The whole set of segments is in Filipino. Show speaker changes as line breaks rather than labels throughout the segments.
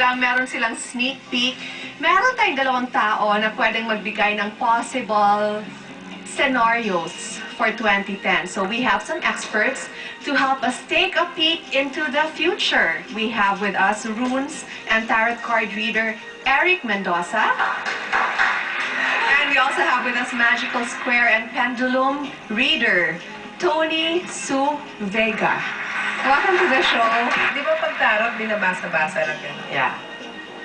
lang, meron silang sneak peek. Meron tayong dalawang tao na pwedeng magbigay ng possible scenarios for 2010. So we have some experts to help us take a peek into the future. We have with us runes and tarot card reader Eric Mendoza. And we also have with us magical square and pendulum reader Tony Sue Vega. Welcome to the show.
Di ba pag tarot, binabasa-basa lang gano'n?
Yeah.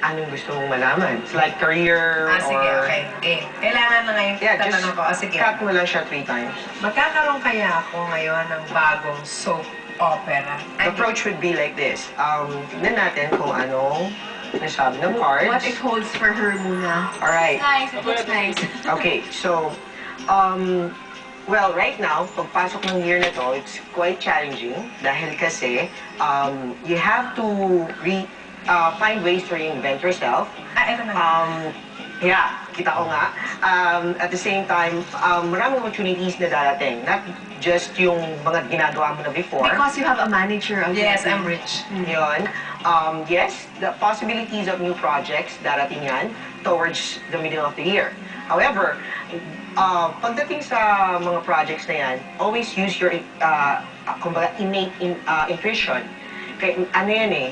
Anong gusto mong malaman? It's like career or...
Sige, okay. Okay. Kailangan na ngayon tatanong ko. Sige.
Cut mo lang siya 3 times.
Magkakaroon kaya ako ngayon ng bagong soap opera?
The approach would be like this. Tignan natin kung anong nasabi ng cards.
What it holds for her muna.
Alright.
Nice, it looks nice.
Okay, so, well, right now, pagpasok ng year na to, it's quite challenging dahil kasi you have to find ways to reinvent yourself.
Ito na.
Yeah, kita ko nga. At the same time, maraming opportunities na darating. Not just yung mga ginagawa mo na before.
Because you have a manager of
Yes, I'm rich.
Yun. Yes, the possibilities of new projects darating yan towards the middle of the year. However, pagdating sa mga projects na yan, always use your kumbaga innate intuition. Kaya ano yan eh,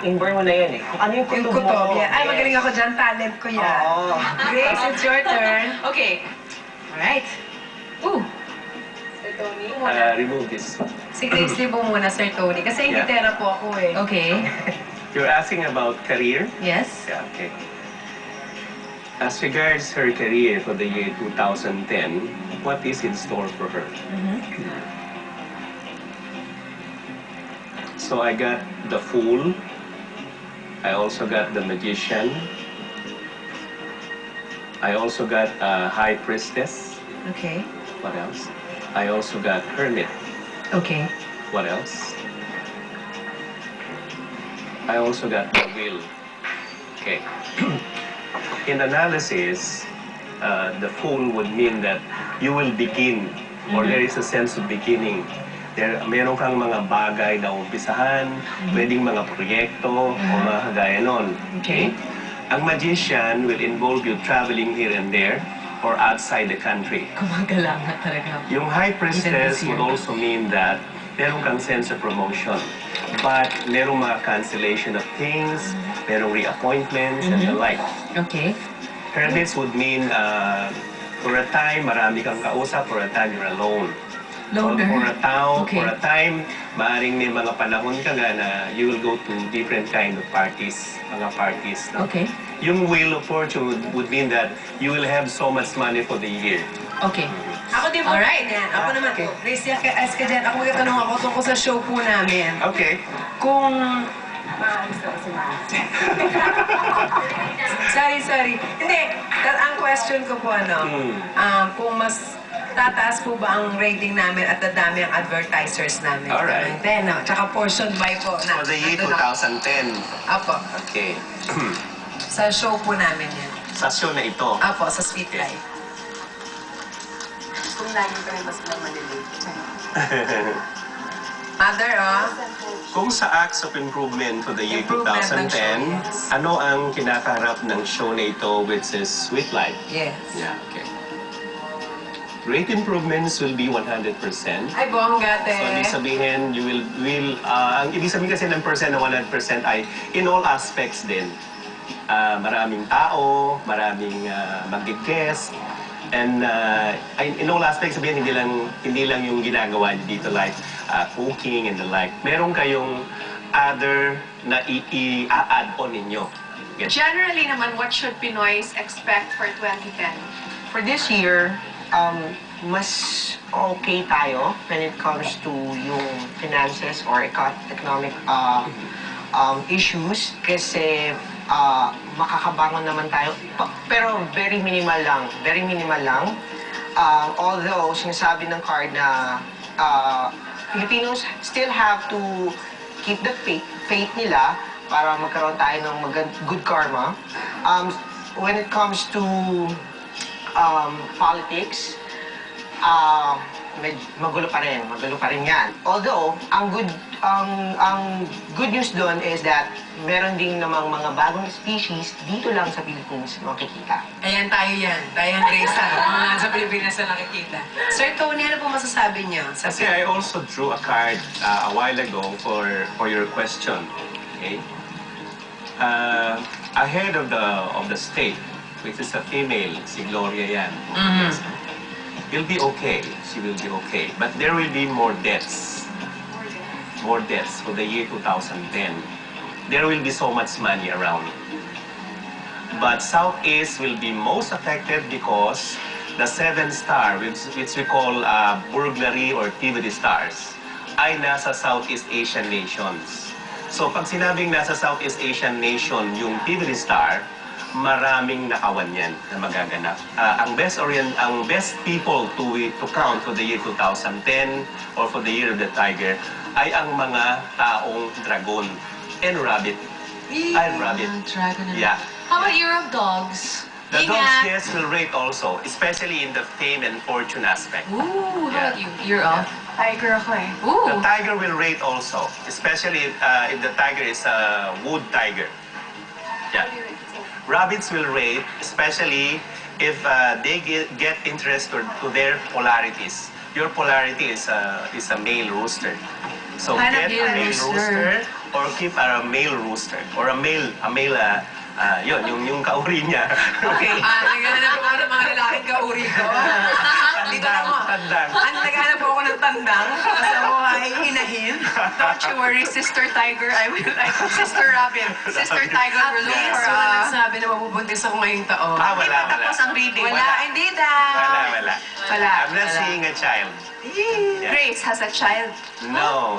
inborn mo na yan eh. Kung ano yung
Yung
kutob
kutob,
mo.
yeah. Ay, magaling ako dyan. Talent ko yan.
Oo.
Grace, it's your turn.
Okay. Alright. Ooh.
Sir Tony?
Remove this.
Si Grace Libo muna, Sir Tony. Kasi hindi
Yeah.
tera po ako eh.
Okay.
You're asking about career?
Yes.
Yeah, okay. As regards her career for the year 2010, what is in store for her? So I got the Fool. I also got the Magician. I also got High Priestess.
Okay.
What else? I also got Hermit.
Okay.
What else? I also got the Will. Okay. In analysis, the Fool would mean that you will begin, or there is a sense of beginning. Meron kang mga bagay na umpisahan, pwedeng mga proyekto, o mga kagaya nun.
Okay.
Ang Magician will involve you traveling here and there, or outside the country.
Gumagala nga talaga.
Yung High Priestess
Even this year.
would also mean that meron kang sense of promotion. But merong mga cancellation of things, merong reappointments, and the like.
Okay.
Hermits would mean, for a time, marami kang kausap, for a time, you're alone.
Loner.
For a time, maaring may mga panahon ka nga na you will go to different kind of parties, mga parties. No?
Okay.
Yung Wheel of Fortune would mean that you will have so much money for the year.
Okay.
Ako din po.
Alright.
Yan. Ako naman po. Grace, ask ka dyan. Ako magtatanong ako tungkol sa show po namin.
Okay.
Kung... sorry. Hindi. Ang question ko po kung mas tataas po ba ang rating namin at dadami ang advertisers namin?
Alright.
Then, tsaka portion by po.
For the year 2010.
Apo.
Okay.
Sa show po namin yan.
Sa show na ito.
Apo, sa Sweet Life.
Kung lagi pa rin mas malilate.
Mother,
Kung sa acts of improvement for the year
Improvement ng
2010,
show, yes.
ano ang kinakaharap ng show na ito which is Sweet Life?
Yes.
Yeah, okay. Great improvements will be 100%.
Ay, bongga, te.
So, ibig sabihin, ang ibig sabihin kasi ng percent na 100% ay in all aspects din. Maraming tao, maraming mag-guest, and in all aspects, sabihin, hindi lang yung ginagawa niyo dito like cooking and the like. Meron kayong other na i-add on ninyo. Get?
Generally naman, what should Pinoys expect for 2010?
For this year, mas okay tayo when it comes to yung finances or economic issues kasi makakabangon naman tayo. Pero very minimal lang. Although, sinasabi ng card na Filipinos still have to keep the faith nila para magkaroon tayo ng good karma. When it comes to politics, magulo pa rin yan. Although, ang good news doon is that meron ding namang mga bagong species dito lang sa Philippines makikita.
Ayan tayo yan. Tayo ang Reza. Mga sa Pilipinas na nakikita. Sir Tony, ano po masasabi niyo?
Kasi I also drew a card a while ago for your question. Okay? Ahead of the state, which is a female, si Gloria yan. Will be okay. She will be okay. But there will be more deaths. More deaths for the year 2010. There will be so much money around. But Southeast will be most affected because the 7-star, which we call burglary or thievery stars, ay nasa Southeast Asian nations. So pag sinabing nasa Southeast Asian nation yung thievery star, maraming nakawan yan na magaganap. Ang best people to count for the year 2010 or for the year of the tiger ay ang mga taong dragon and rabbit. Ay, rabbit.
Dragon and
Yeah.
How about year of dogs?
The
Ingat.
dogs, yes, will rate also, especially in the fame and fortune aspect.
Ooh, how
Yeah.
about you? Year of? Tiger ako eh. Ooh.
The tiger will rate also, especially if the tiger is a wood tiger. Yeah. Rabbits will rate, especially if they get interest to their polarities. Your polarity is a male rooster. So
Hanap
get
male
a male
rooster.
rooster or keep a male rooster or a male yun, yung kauri niya.
Okay. Naghahanap ako ng mga lalaking kauri ko. Dito na mo.
Tandang.
Naghahanap ako ng tandang. Kasi ako ay hinahin.
Don't you worry, Sister Tiger. Sister Rabbit. Sister Tiger will look
Please,
for
wala
a...
nagsabi na mabubuntis ako ngayong taon.
Ah,
Hindi
wala,
pa tapos ang reading.
Wala, hindi daw.
Wala.
Wala.
I'm not seeing a child. Yeah.
Grace has a child.
No.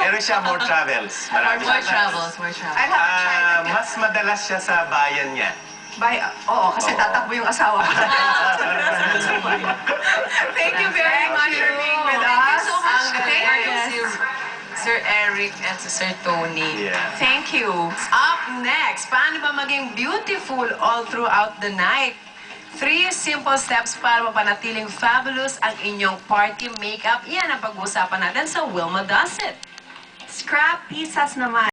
Pero siya more travels. Marami
More
siyang
travels, more travels.
I have a child.
Mas madalas siya sa bayan niya.
Oo, kasi
Oo.
tatakbo yung asawa ko. Thank you very much for being with us.
Thank you so much.
Ang galing.
Yes. Sir Eric and si Sir Tony.
Yeah.
Thank you.
Up next, paano ba maging beautiful all throughout the night? 3 simple steps para mapanatiling fabulous ang inyong party makeup. Yan ang pag-uusapan natin sa Wilma Does It.
Scrap pizzas naman.